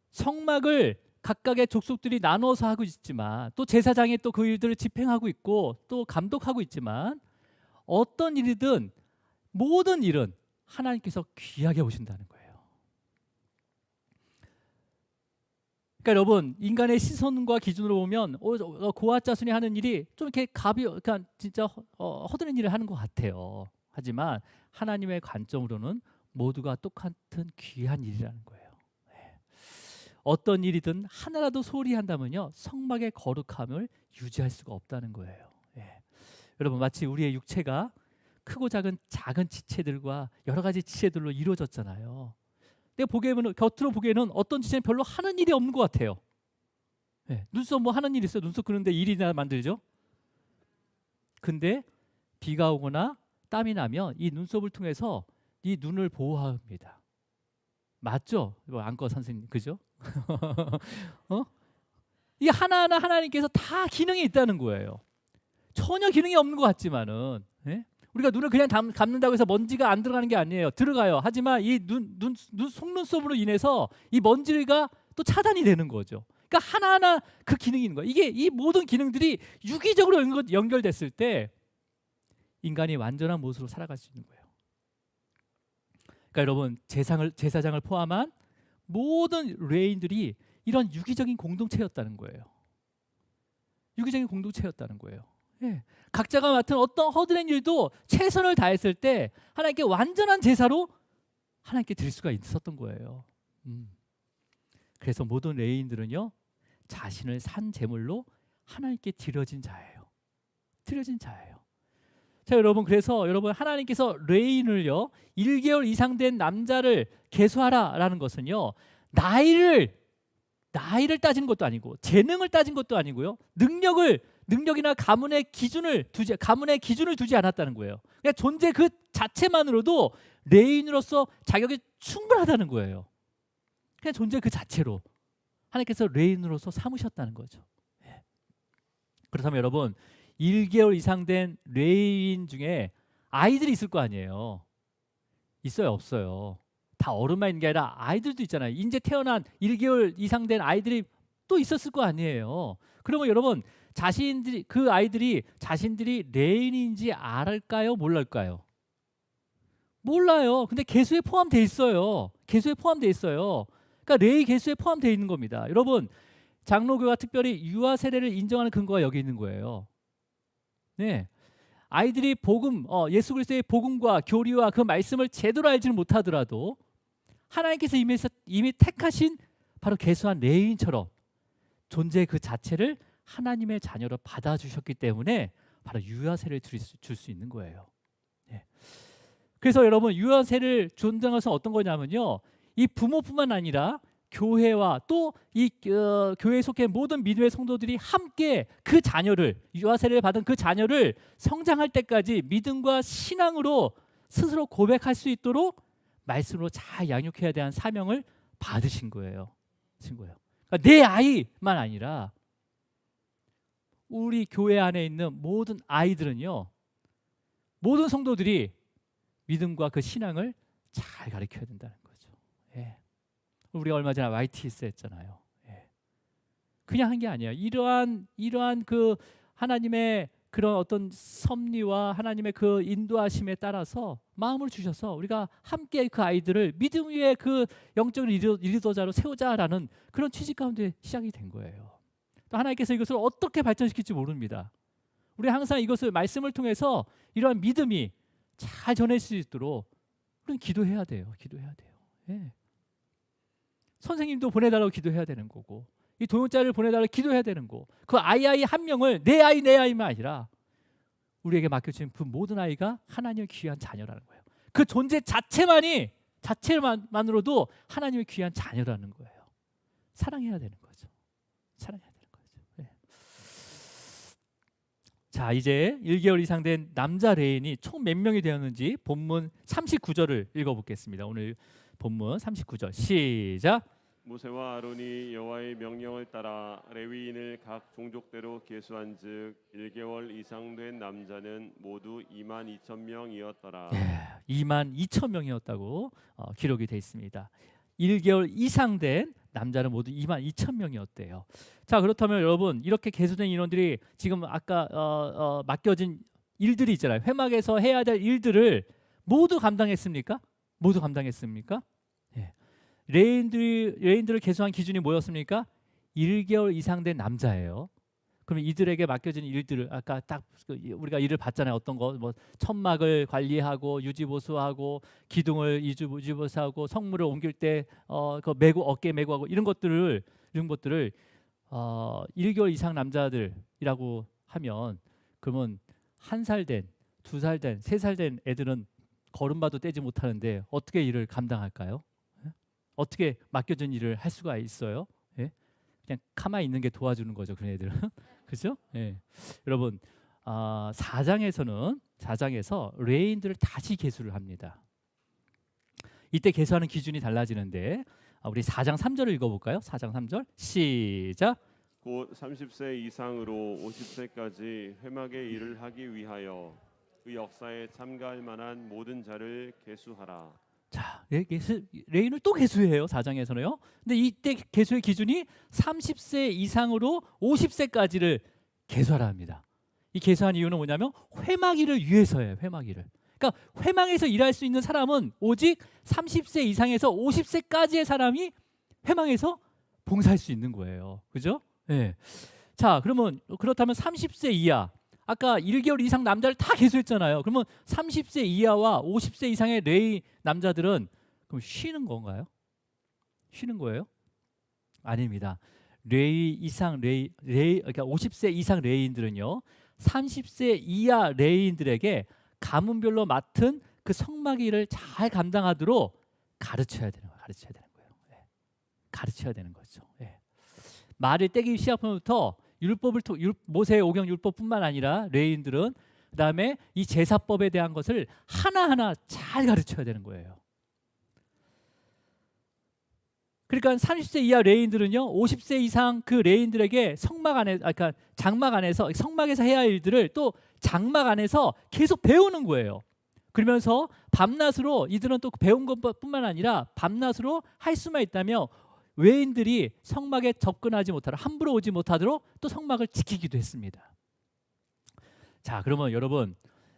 성막을 각각의 족속들이 나눠서 하고 있지만 또 제사장이 또 그 일들을 집행하고 있고 또 감독하고 있지만 어떤 일이든 모든 일은 하나님께서 귀하게 보신다는 거예요. 그러니까 여러분 인간의 시선과 기준으로 보면 고핫 자손이 하는 일이 좀 이렇게 그러니까 진짜 허드렛 일을 하는 것 같아요. 하지만 하나님의 관점으로는 모두가 똑같은 귀한 일이라는 거예요. 어떤 일이든 하나라도 소홀히 한다면요 성막의 거룩함을 유지할 수가 없다는 거예요. 여러분 마치 우리의 육체가 크고 작은 지체들과 여러 가지 지체들로 이루어졌잖아요. 내가 보기에는 겉으로 보기에는 어떤 지체는 별로 하는 일이 없는 것 같아요. 눈썹 뭐 하는 일 있어요? 눈썹 그는데 일이나 만들죠. 근데 비가 오거나 땀이 나면 이 눈썹을 통해서 이 눈을 보호합니다. 맞죠? 안과 선생님 그죠? 이게 하나하나 하나님께서 다 기능이 있다는 거예요. 전혀 기능이 없는 것 같지만은 우리가 눈을 그냥 감는다고 해서 먼지가 안 들어가는 게 아니에요. 들어가요. 하지만 이 속눈썹으로 인해서 이 먼지가 또 차단이 되는 거죠. 그러니까 하나하나 그 기능이 있는 거예요. 이게 이 모든 기능들이 유기적으로 연결됐을 때 인간이 완전한 모습으로 살아갈 수 있는 거예요. 그러니까 여러분 제사장을 포함한 모든 레인들이 이런 유기적인 공동체였다는 거예요. 유기적인 공동체였다는 거예요. 각자가 맡은 어떤 허드렛 일도 최선을 다했을 때 하나님께 완전한 제사로 하나님께 드릴 수가 있었던 거예요. 그래서 모든 레인들은요 자신을 산 제물로 하나님께 드려진 자예요. 자 여러분 그래서 여러분 하나님께서 레인을요 1개월 이상 된 남자를 계수하라라는 것은요 나이를 따진 것도 아니고 재능을 따진 것도 아니고요. 능력이나 가문의 기준을 두지 않았다는 거예요. 그냥 존재 그 자체만으로도 레인으로서 자격이 충분하다는 거예요. 그냥 존재 그 자체로 하나님께서 레인으로서 삼으셨다는 거죠. 예. 그렇다면 여러분 1개월 이상 된 레인 중에 아이들이 있을 거 아니에요. 있어요, 없어요? 다 어른만 있는 게 아니라 아이들도 있잖아요. 이제 태어난 1개월 이상 된 아이들이 또 있었을 거 아니에요. 그러면 여러분 그 아이들이 자신들이 레인인지 알까요? 몰랄까요? 몰라요. 근데 계수에 포함되어 있어요. 계수에 포함되어 있어요. 그러니까 레위 계수에 포함되어 있는 겁니다. 여러분 장로교가 특별히 유아 세례를 인정하는 근거가 여기 있는 거예요. 네. 아이들이 예수 그리스도의 복음과 교리와 그 말씀을 제대로 알지는 못하더라도 하나님께서 이미 택하신 바로 계수한 레위인처럼 존재 그 자체를 하나님의 자녀로 받아주셨기 때문에 바로 유아세를 줄 수 있는 거예요. 예. 그래서 여러분 유아세를 존중해서 어떤 거냐면요, 이 부모뿐만 아니라 교회와 또 이 교회에 속해 모든 믿음의 성도들이 함께 그 자녀를 유아세를 받은 그 자녀를 성장할 때까지 믿음과 신앙으로 스스로 고백할 수 있도록 말씀으로 잘 양육해야 되는 사명을 받으신 거예요. 그러니까 내 아이만 아니라 우리 교회 안에 있는 모든 아이들은요, 모든 성도들이 믿음과 그 신앙을 잘 가르쳐야 된다는 거죠. 예. 우리가 얼마 전에 YTS 했잖아요. 예. 그냥 한 게 아니에요. 이러한 그 하나님의 그런 어떤 섭리와 하나님의 그 인도하심에 따라서 마음을 주셔서 우리가 함께 그 아이들을 믿음 위에 그 영적인 리더자로 세우자라는 그런 취지 가운데 시작이 된 거예요. 또 하나님께서 이것을 어떻게 발전시킬지 모릅니다. 우리 항상 이것을 말씀을 통해서 이러한 믿음이 잘 전할 수 있도록 우리는 기도해야 돼요. 예. 선생님도 보내달라고 기도해야 되는 거고, 이 동역자를 보내달라고 기도해야 되는 거고, 그 아이 한 명을 내 아이만 아니라 우리에게 맡겨진 그 모든 아이가 하나님의 귀한 자녀라는 거예요. 그 존재 자체만으로도 하나님의 귀한 자녀라는 거예요. 사랑해야 되는 거죠. 네. 자, 이제 1개월 이상 된 남자 레인이 총 몇 명이 되었는지 본문 39절을 읽어보겠습니다. 오늘 본문 39절 시작. 모세와 아론이 여호와의 명령을 따라 레위인을 각 종족대로 계수한즉 1개월 이상 된 남자는 모두 22,000명이었더라. 22,000명이었다고 기록이 되어 있습니다. 1개월 이상 된 남자는 모두 22,000명이었대요. 자, 그렇다면 여러분 이렇게 계수된 인원들이 지금 아까 맡겨진 일들이 있잖아요. 회막에서 해야 될 일들을 모두 감당했습니까? 예. 레인들을 계수한 기준이 뭐였습니까? 1개월 이상 된 남자예요. 그럼 이들에게 맡겨진 일들을 아까 딱 우리가 일을 봤잖아요. 어떤 거 뭐 천막을 관리하고 유지보수하고 기둥을 유지보수하고 성물을 옮길 때 그 어깨 메고 하고 이런 것들을 1개월 이상 남자들이라고 하면 그러면 1살 된, 2살 된, 3살 된 애들은 걸음마도 떼지 못하는데 어떻게 일을 감당할까요? 어떻게 맡겨진 일을 할 수가 있어요? 예? 그냥 가만히 있는 게 도와주는 거죠, 그런 애들은. 그렇죠? 예. 여러분 4장에서 레인들을 다시 계수를 합니다. 이때 계수하는 기준이 달라지는데 우리 4장 3절을 읽어볼까요? 4장 3절 시작. 곧 30세 이상으로 50세까지 회막의 일을 하기 위하여 그 역사에 참가할 만한 모든 자를 계수하라. 자, 레인을 또 계수해요. 4장에서는요. 근데 이때 계수의 기준이 30세 이상으로 50세까지를 계수하라 합니다. 이 계수한 이유는 뭐냐면 회막 일을 위해서예요. 회막 일을. 그러니까 회막에서 일할 수 있는 사람은 오직 30세 이상에서 50세까지의 사람이 회막에서 봉사할 수 있는 거예요. 그죠? 네. 자, 그렇다면 30세 이하, 아까 1개월 이상 남자를 다 계수했잖아요. 그러면 30세 이하와 50세 이상의 레이 남자들은 그럼 쉬는 건가요? 쉬는 거예요? 아닙니다. 그러니까 50세 이상 레이인들은요, 30세 이하 레이인들에게 가문별로 맡은 그 성막 일을 잘 감당하도록 가르쳐야 되는 거예요. 네. 가르쳐야 되는 거죠. 예. 말을 떼기 시작하면부터 모세의 오경 율법뿐만 아니라 레위인들은 그다음에 이 제사법에 대한 것을 하나하나 잘 가르쳐야 되는 거예요. 그러니까 30세 이하 레위인들은요, 50세 이상 그 레위인들에게 그러니까 장막 안에서 성막에서 해야 할 일들을 또 장막 안에서 계속 배우는 거예요. 그러면서 밤낮으로 이들은 또 배운 것뿐만 아니라 밤낮으로 할 수만 있다며 외인들이 성막에 접근하지 못하도록, 함부로 오지 못하도록 또 성막을 지키기도 했습니다. 자, 그러면 여러분,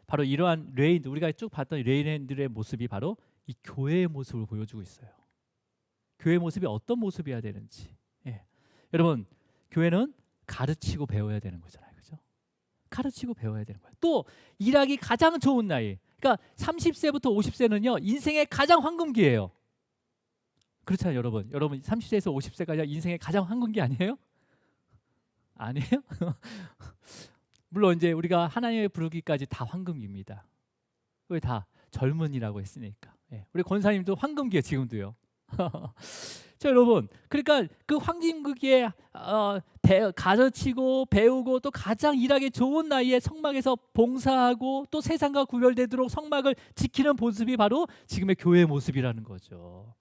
바로 이러한 레위인들, 우리가 쭉 봤던 레위인들의 모습이 바로 이 교회의 모습을 보여주고 있어요. 교회의 모습이 어떤 모습이어야 되는지. 예. 여러분, 교회는 가르치고 배워야 되는 거잖아요, 그죠? 가르치고 배워야 되는 거예요. 또 일하기 가장 좋은 나이, 그러니까 30세부터 50세는요 인생의 가장 황금기예요. 그렇잖아요, 여러분. 여러분 30세에서 50세까지 인생의 가장 황금기 아니에요? 아니에요? 물론 이제 우리가 하나님의 부르기까지 다 황금기입니다. 왜 다 젊은이라고 했으니까. 예. 우리 권사님도 황금기예요, 지금도요. 자, 여러분, 그러니까 그 황금기에 가르치고 배우고 또 가장 일하기 좋은 나이에 성막에서 봉사하고 또 세상과 구별되도록 성막을 지키는 모습이 바로 지금의 교회의 모습이라는 거죠.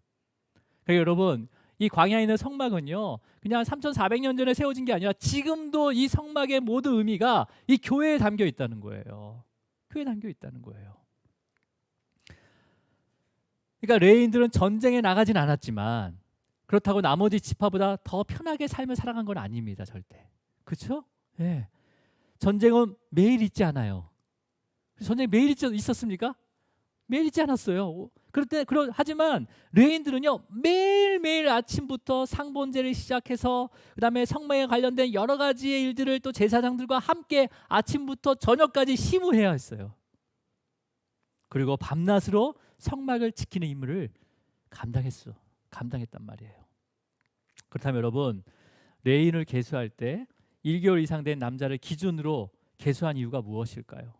그러니까 여러분, 이 광야에 있는 성막은요 그냥 3,400년 전에 세워진 게 아니라 지금도 이 성막의 모든 의미가 이 교회에 담겨 있다는 거예요. 교회에 담겨 있다는 거예요. 그러니까 레위인들은 전쟁에 나가진 않았지만 그렇다고 나머지 지파보다 더 편하게 삶을 살아간 건 아닙니다, 절대. 그렇죠? 예. 전쟁은 매일 있지 않아요. 전쟁이 매일 있었습니까? 매일 있지 않았어요. 하지만 레위인들은요 매일매일 아침부터 상번제를 시작해서 그다음에 성막에 관련된 여러 가지의 일들을 또 제사장들과 함께 아침부터 저녁까지 심우해야 했어요. 그리고 밤낮으로 성막을 지키는 임무를 감당했단 말이에요. 그렇다면 여러분, 레위인을 계수할 때 1개월 이상 된 남자를 기준으로 계수한 이유가 무엇일까요?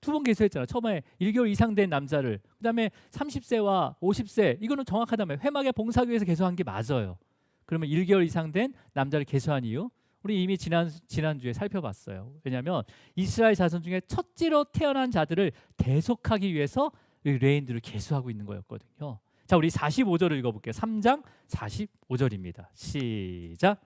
두 번 계수했잖아요. 처음에 1개월 이상 된 남자를, 그다음에 30세와 50세, 이거는 정확하다면 회막의 봉사교에서 계수한 게 맞아요. 그러면 1개월 이상 된 남자를 계수한 이유, 우리 이미 지난주에 살펴봤어요. 왜냐하면 이스라엘 자손 중에 첫째로 태어난 자들을 대속하기 위해서 레위인들을 계수하고 있는 거였거든요. 자, 우리 45절을 읽어볼게요. 3장 45절입니다. 시작.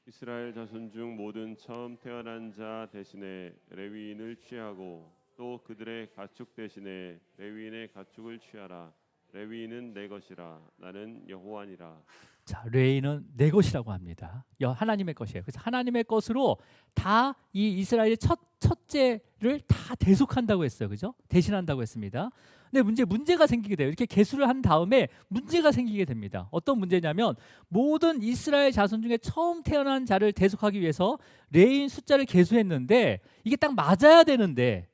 이스라엘 자손 중 모든 처음 태어난 자 대신에 레위인을 취하고 또 그들의 가축 대신에 레위인의 가축을 취하라. 레위인은 내 것이라. 나는 여호와니라. 자, 레위인은 내 것이라고 합니다. 하나님의 것이에요. 그래서 하나님의 것으로 다 이 이스라엘의 첫째를 다 대속한다고 했어요. 그죠? 대신한다고 했습니다. 근데 문제가 생기게 돼요. 이렇게 계수를 한 다음에 문제가 생기게 됩니다. 어떤 문제냐면 모든 이스라엘 자손 중에 처음 태어난 자를 대속하기 위해서 레위인 숫자를 계수했는데 이게 딱 맞아야 되는데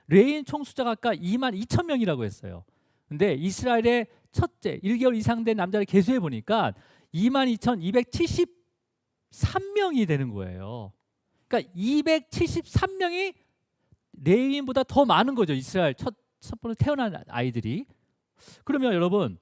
레위인 총 숫자가 아까 22,000명이라고 했어요. 근데 이스라엘의 첫째 1개월 이상 된 남자를 계수해 보니까 22,273명이 되는 거예요. 그러니까 273명이 레위인보다 더 많은 거죠. 이스라엘 첫 번째 태어난 아이들이. 그러면 여러분,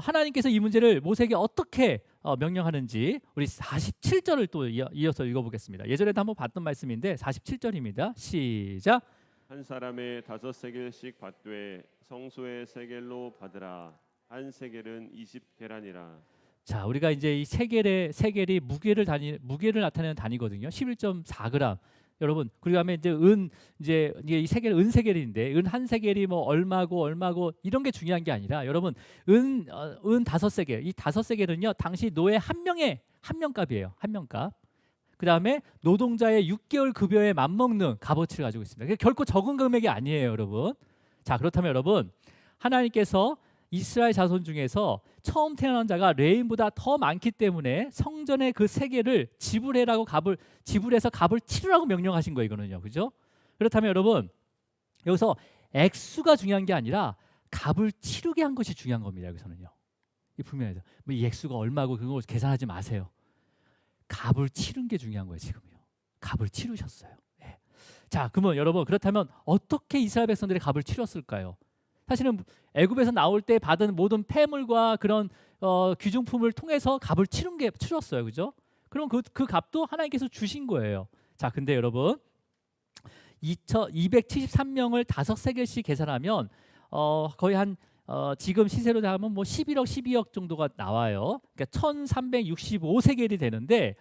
하나님께서 이 문제를 모세에게 어떻게 명령하는지 우리 47절을 또 이어서 읽어보겠습니다. 예전에도 한번 봤던 말씀인데 47절입니다. 시작. 한 사람의 5세겔씩 받되 성소의 세겔로 받으라. 한 세겔은 20계란이라. 자, 우리가 이제 이 세겔이 무게를 나타내는 단위거든요. 11.4g. 여러분, 그다음에 이제 이 세겔 은세겔인데 은 한 세겔이 뭐 얼마고 이런 게 중요한 게 아니라 여러분, 은 5세겔. 이 5세겔은요 당시 노예 한 명값이에요. 한 명값. 그다음에 노동자의 6개월 급여에 맞먹는 값어치를 가지고 있습니다. 결코 적은 금액이 아니에요, 여러분. 자, 그렇다면 여러분, 하나님께서 이스라엘 자손 중에서 처음 태어난 자가 레위인보다 더 많기 때문에 성전의 그 세겔을 지불해서 값을 치르라고 명령하신 거예요, 이거는요, 그죠? 그렇다면 여러분, 여기서 액수가 중요한 게 아니라 값을 치르게 한 것이 중요한 겁니다. 여기서는요, 이 분명해서 이 액수가 얼마고 그런 거 계산하지 마세요. 값을 치른 게 중요한 거예요, 지금요. 값을 치르셨어요. 네. 자, 그러면 여러분, 그렇다면 어떻게 이스라엘 백성들의 값을 치렀을까요? 사실은 애굽에서 나올 때 받은 모든 폐물과 그런 귀중품을 통해서 값을 치렀어요, 그죠? 그럼 그 값도 하나님께서 주신 거예요. 자, 근데 여러분 273명을 5세겔씩 계산하면 거의 한 지금 시세로 하면 뭐 11억, 12억 정도가 나와요. 그러니까 1,365세겔이 되는데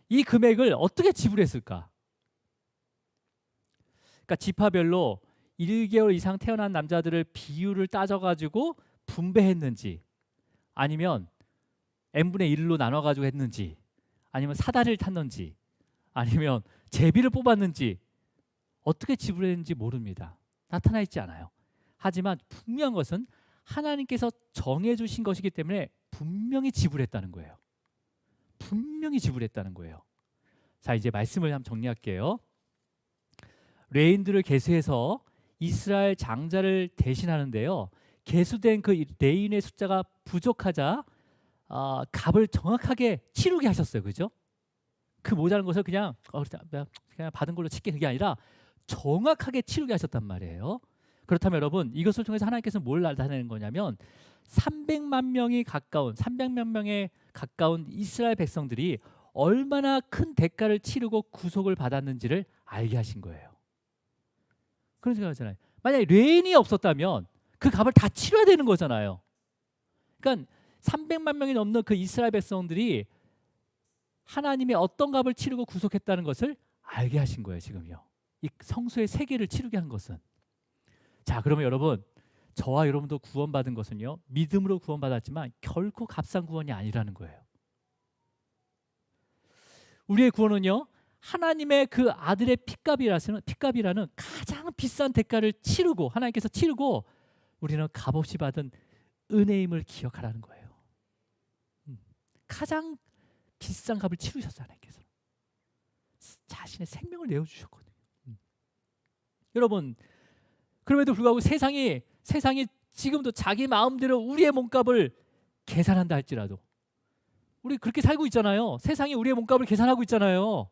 이 금액을 어떻게 지불했을까? 그러니까 지파별로 1개월 이상 태어난 남자들을 비율을 따져가지고 분배했는지, 아니면 n분의 1로 나눠가지고 했는지, 아니면 사다리를 탔는지, 아니면 제비를 뽑았는지, 어떻게 지불했는지 모릅니다. 나타나 있지 않아요. 하지만 분명한 것은 하나님께서 정해주신 것이기 때문에 분명히 지불했다는 거예요. 분명히 지불했다는 거예요. 자, 이제 말씀을 한번 정리할게요. 레인들을 계수해서 이스라엘 장자를 대신하는데요. 계수된 그 레인의 숫자가 부족하자 값을 정확하게 치르게 하셨어요. 그죠? 그 모자란 것을 그냥 받은 걸로 칠게, 그게 아니라 정확하게 치르게 하셨단 말이에요. 그렇다면 여러분, 이것을 통해서 하나님께서 뭘 나타내는 거냐면 300만 명에 가까운 이스라엘 백성들이 얼마나 큰 대가를 치르고 구속을 받았는지를 알게 하신 거예요. 그런 생각하잖아요. 만약에 레인이 없었다면 그 값을 다 치러야 되는 거잖아요. 그러니까 300만 명이 넘는 그 이스라엘 백성들이 하나님의 어떤 값을 치르고 구속했다는 것을 알게 하신 거예요. 지금요. 이 성소의 세계를 치르게 한 것은. 자, 그러면 여러분, 저와 여러분도 구원받은 것은요, 믿음으로 구원받았지만 결코 값싼 구원이 아니라는 거예요. 우리의 구원은요, 하나님의 그 아들의 핏값이라는 가장 비싼 대가를 치르고, 하나님께서 치르고 우리는 값없이 받은 은혜임을 기억하라는 거예요. 가장 비싼 값을 치르셨어요. 하나님께서 자신의 생명을 내어주셨거든요. 여러분, 그럼에도 불구하고 세상이 지금도 자기 마음대로 우리의 몸값을 계산한다 할지라도, 우리 그렇게 살고 있잖아요. 세상이 우리의 몸값을 계산하고 있잖아요.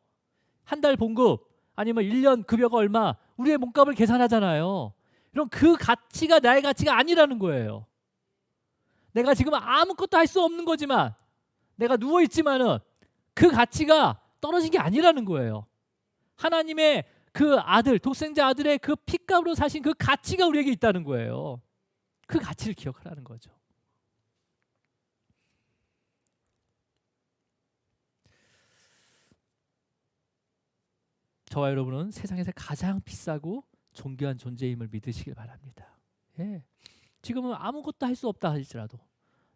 한 달 봉급 아니면 1년 급여가 얼마, 우리의 몸값을 계산하잖아요. 그럼 그 가치가 나의 가치가 아니라는 거예요. 내가 지금 아무것도 할 수 없는 거지만, 내가 누워있지만은 그 가치가 떨어진 게 아니라는 거예요. 하나님의 그 아들, 독생자 아들의 그 핏값으로 사신 그 가치가 우리에게 있다는 거예요. 그 가치를 기억하라는 거죠. 저와 여러분은 세상에서 가장 비싸고 존귀한 존재임을 믿으시길 바랍니다. 예. 지금은 아무것도 할 수 없다 할지라도,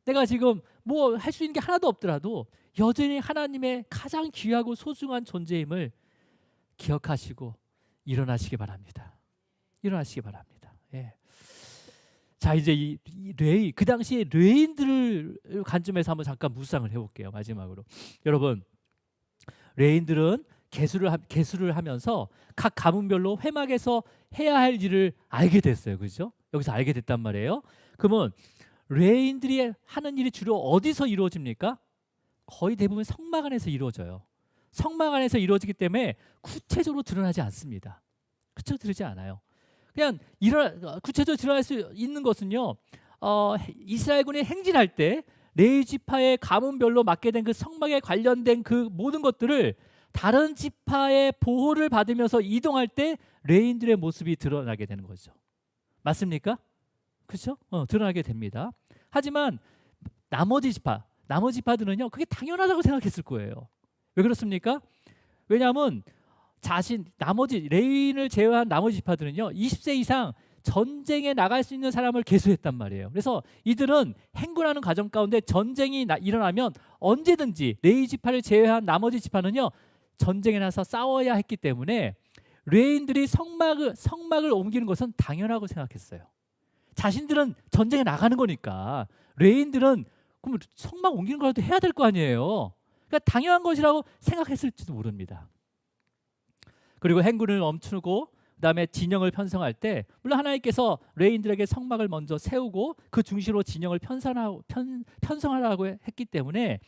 내가 지금 뭐 할 수 있는 게 하나도 없더라도 여전히 하나님의 가장 귀하고 소중한 존재임을 기억하시고 일어나시기 바랍니다. 일어나시기 바랍니다. 예. 자, 이제 그 당시에 레인들을 관점에서 한번 잠깐 묵상을 해볼게요. 마지막으로, 여러분, 레인들은 계수를 하면서 각 가문별로 회막에서 해야 할 일을 알게 됐어요. 그죠? 여기서 알게 됐단 말이에요. 그러면 레인들이 하는 일이 주로 어디서 이루어집니까? 거의 대부분 성막 안에서 이루어져요. 성막 안에서 이루어지기 때문에 구체적으로 드러나지 않습니다. 구체적으로 드러나지 않아요. 그냥 구체적으로 드러날 수 있는 것은요, 이스라엘군이 행진할 때 레위 지파의 가문별로 맡게 된 그 성막에 관련된 그 모든 것들을 다른 지파의 보호를 받으면서 이동할 때 레인들의 모습이 드러나게 되는 거죠. 맞습니까? 그렇죠? 드러나게 됩니다. 하지만 나머지 지파들은요, 그게 당연하다고 생각했을 거예요. 왜 그렇습니까? 왜냐하면 나머지 레위인을 제외한 나머지 지파들은요, 20세 이상 전쟁에 나갈 수 있는 사람을 계수했단 말이에요. 그래서 이들은 행군하는 과정 가운데 전쟁이 일어나면 언제든지 레위 지파를 제외한 나머지 지파는요, 전쟁에 나서 싸워야 했기 때문에 레위인들이 성막을 옮기는 것은 당연하고 생각했어요. 자신들은 전쟁에 나가는 거니까 레위인들은 그럼 성막 옮기는 거라도 해야 될 거 아니에요. 그러니까 당연한 것이라고 생각했을지도 모릅니다. 그리고 행군을 멈추고 그다음에 진영을 편성할 때, 물론 하나님께서 레위인들에게 성막을 먼저 세우고 그 중심으로 진영을 편성하라고 했기 때문에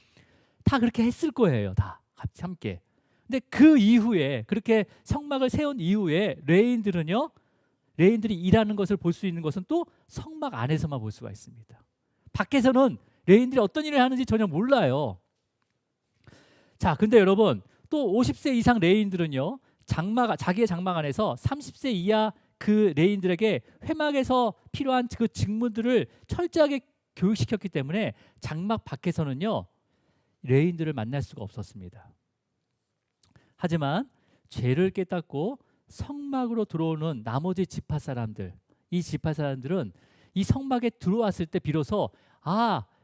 다 그렇게 했을 거예요. 다 같이 함께. 근데 그 이후에, 그렇게 성막을 세운 이후에 레위인들은요, 레인들이 일하는 것을 볼 수 있는 것은 또 성막 안에서만 볼 수가 있습니다. 밖에서는 레인들이 어떤 일을 하는지 전혀 몰라요. 자, 근데 여러분 또 50세 이상 레인들은요, 자기의 장막 안에서 30세 이하 그 레인들에게 회막에서 필요한 그 직무들을 철저하게 교육시켰기 때문에 장막 밖에서는요 레인들을 만날 수가 없었습니다. 하지만 죄를 깨닫고 성막으로 들어오는 나머지 지파 사람들, 이 지파 사람들은 이 성막에 들어왔을 때 비로소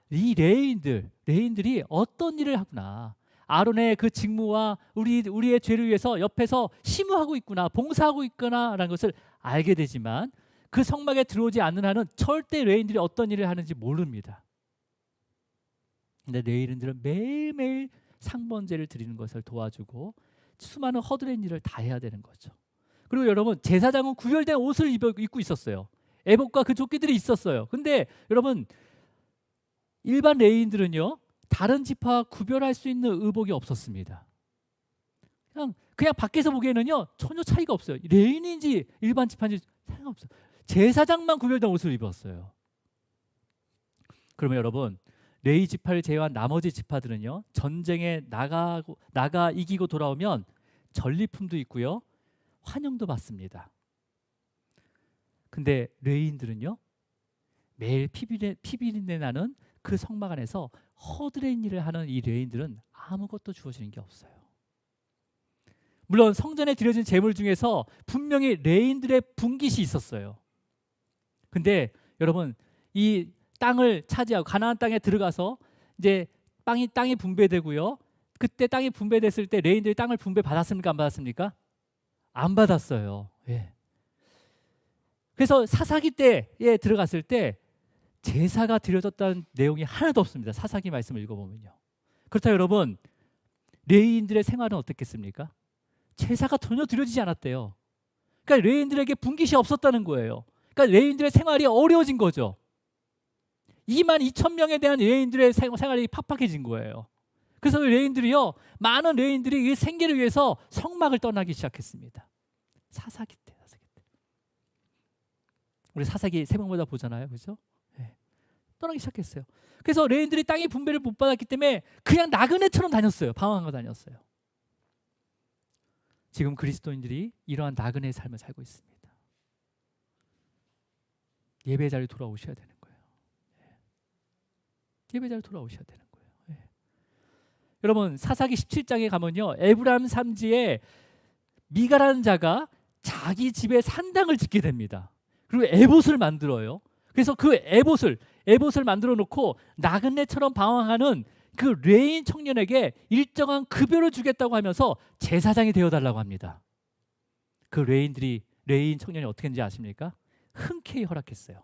이 레인들이 어떤 일을 하구나, 아론의 그 직무와 우리의 죄를 위해서 옆에서 심우하고 있구나, 봉사하고 있구나라는 것을 알게 되지만 그 성막에 들어오지 않는 한은 절대 레인들이 어떤 일을 하는지 모릅니다. 근데 레인들은 매일매일 상번제를 드리는 것을 도와주고 수많은 허드렛 일을 다 해야 되는 거죠. 그리고 여러분, 제사장은 구별된 옷을 입고 있었어요. 에봇과 그 조끼들이 있었어요. 근데 여러분, 일반 레인들은요 다른 지파와 구별할 수 있는 의복이 없었습니다. 그냥 밖에서 보기에는요 전혀 차이가 없어요. 레인인지 일반 지파인지 상관없어요. 제사장만 구별된 옷을 입었어요. 그러면 여러분, 레위 지파를 제외한 나머지 지파들은요 전쟁에 나가 이기고 돌아오면 전리품도 있고요 환영도 받습니다. 근데 레위인들은요 매일 피비린내 나는 그 성막 안에서 허드렛 일을 하는 이 레위인들은 아무것도 주어지는 게 없어요. 물론 성전에 드려진 제물 중에서 분명히 레위인들의 분깃이 있었어요. 근데 여러분, 이 땅을 차지하고 가나안 땅에 들어가서 이제 땅이 분배되고요. 그때 땅이 분배됐을 때 레인들이 땅을 분배 받았습니까? 안 받았습니까? 안 받았어요. 예. 그래서 사사기 때에 들어갔을 때 제사가 드려졌다는 내용이 하나도 없습니다. 사사기 말씀을 읽어보면요. 그렇다면 여러분, 레위인들의 생활은 어떻겠습니까? 제사가 전혀 드려지지 않았대요. 그러니까 레위인들에게 분깃이 없었다는 거예요. 그러니까 레위인들의 생활이 어려워진 거죠. 22,000명에 대한 레위인들의 생활이 팍팍해진 거예요. 그래서 레위인들이요, 많은 레위인들이 이 생계를 위해서 성막을 떠나기 시작했습니다. 사사기 때. 우리 사사기 새벽마다 보잖아요, 그렇죠? 네. 떠나기 시작했어요. 그래서 레위인들이 땅의 분배를 못 받았기 때문에 그냥 나그네처럼 다녔어요. 방황하고 다녔어요. 지금 그리스도인들이 이러한 나그네의 삶을 살고 있습니다. 예배 자리에 돌아오셔야 되는 거예요. 예배 자리에 돌아오셔야 되는 거예요. 네. 여러분, 사사기 17장에 가면요, 에브라임 산지에 미가라는 자가 자기 집에 산당을 짓게 됩니다. 그리고 에봇을 만들어요. 그래서 그 에봇을 만들어 놓고 나그네처럼 방황하는 그 레인 청년에게 일정한 급여를 주겠다고 하면서 제사장이 되어달라고 합니다. 그 레인 청년이 어떻게 했는지 아십니까? 흔쾌히 허락했어요.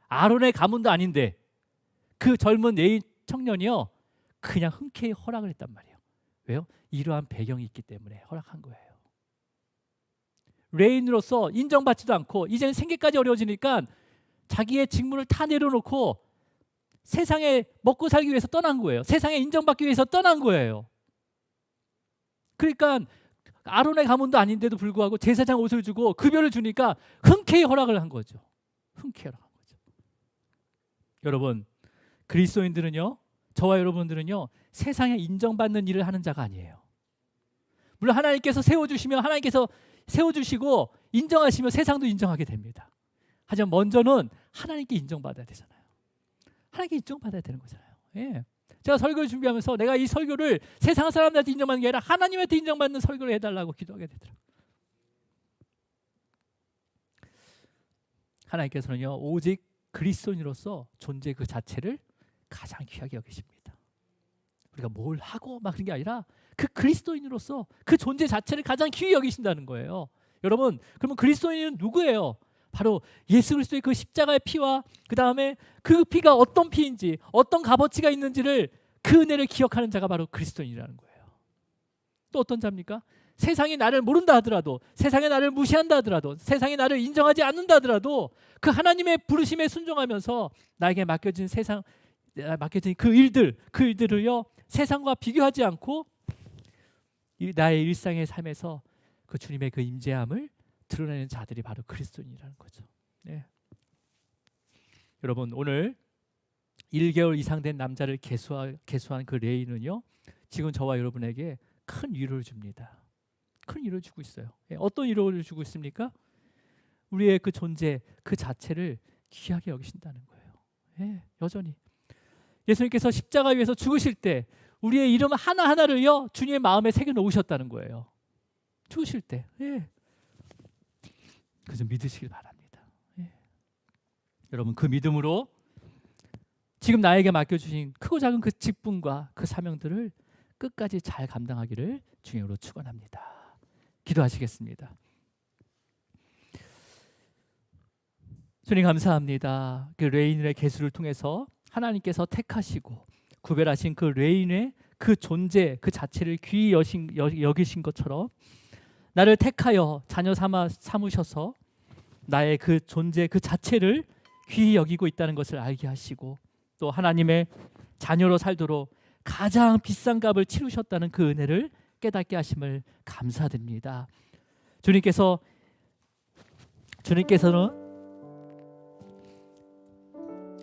아론의 가문도 아닌데 그 젊은 레인 청년이요 그냥 흔쾌히 허락을 했단 말이에요. 왜요? 이러한 배경이 있기 때문에 허락한 거예요. 레인으로서 인정받지도 않고 이제는 생계까지 어려워지니까 자기의 직무를 다 내려놓고 세상에 먹고 살기 위해서 떠난 거예요. 세상에 인정받기 위해서 떠난 거예요. 그러니까 아론의 가문도 아닌데도 불구하고 제사장 옷을 주고 급여를 주니까 흔쾌히 허락을 한 거죠. 흔쾌히 허락한 거죠. 여러분, 그리스도인들은요, 저와 여러분들은요, 세상에 인정받는 일을 하는 자가 아니에요. 물론 하나님께서 세워주시고 인정하시면 세상도 인정하게 됩니다. 하지만 먼저는 하나님께 인정받아야 되잖아요. 하나님께 인정받아야 되는 거잖아요. 예. 제가 설교를 준비하면서 내가 이 설교를 세상 사람들한테 인정받는 게 아니라 하나님한테 인정받는 설교를 해달라고 기도하게 되더라고요. 하나님께서는요 오직 그리스도인으로서 존재 그 자체를 가장 귀하게 여기십니다. 우리가 뭘 하고 막 그런 게 아니라 그 그리스도인으로서 그 존재 자체를 가장 귀히 여기신다는 거예요. 여러분, 그러면 그리스도인은 누구예요? 바로 예수 그리스도의 그 십자가의 피와 그 다음에 그 피가 어떤 피인지 어떤 값어치가 있는지를 그 은혜를 기억하는 자가 바로 그리스도인이라는 거예요. 또 어떤 자입니까? 세상이 나를 모른다 하더라도, 세상이 나를 무시한다 하더라도, 세상이 나를 인정하지 않는다 하더라도 그 하나님의 부르심에 순종하면서 나에게 맡겨진 그 일들을요 세상과 비교하지 않고 나의 일상의 삶에서 그 주님의 그 임재함을 드러내는 자들이 바로 그리스도인이라는 거죠. 네. 여러분, 오늘 1개월 이상 된 남자를 계수한 그 레이는요, 지금 저와 여러분에게 큰 위로를 줍니다. 큰 위로를 주고 있어요. 어떤 위로를 주고 있습니까? 우리의 그 존재 그 자체를 귀하게 여기신다는 거예요. 여전히 예수님께서 십자가 위에서 죽으실 때 우리의 이름 하나하나를요 주님의 마음에 새겨 놓으셨다는 거예요. 죽으실 때. 그래서 믿으시길 바랍니다. 여러분, 그 믿음으로 지금 나에게 맡겨주신 크고 작은 그 직분과 그 사명들을 끝까지 잘 감당하기를 주님으로 축원합니다. 기도하시겠습니다. 주님 감사합니다. 그 레인의 계수를 통해서 하나님께서 택하시고 구별하신 그 레인의 그 존재 그 자체를 귀히 여기신 것처럼 나를 택하여 자녀 삼으셔서 나의 그 존재 그 자체를 귀히 여기고 있다는 것을 알게 하시고 또 하나님의 자녀로 살도록 가장 비싼 값을 치르셨다는 그 은혜를 깨닫게 하심을 감사드립니다. 주님께서는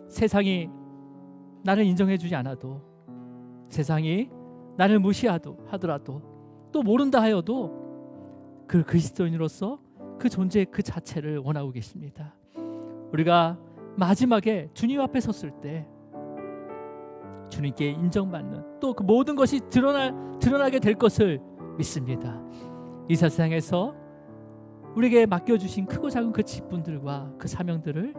세상이 나를 인정해주지 않아도, 세상이 나를 무시하더라도, 또 모른다 하여도 그 그리스도인으로서 그 존재 그 자체를 원하고 계십니다. 우리가 마지막에 주님 앞에 섰을 때 주님께 인정받는 또 그 모든 것이 드러나게 될 것을 믿습니다. 이 세상에서 우리에게 맡겨주신 크고 작은 그 직분들과 그 사명들을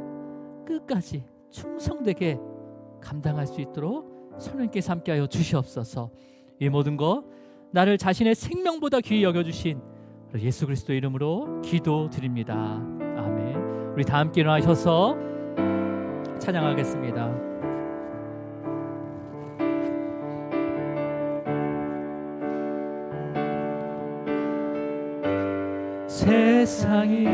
끝까지 충성되게 감당할 수 있도록 성령께서 함께하여 주시옵소서. 이 모든 것 나를 자신의 생명보다 귀히 여겨주신 예수 그리스도의 이름으로 기도드립니다. 아멘. 우리 다 함께 일어나셔서 찬양하겠습니다. 세상이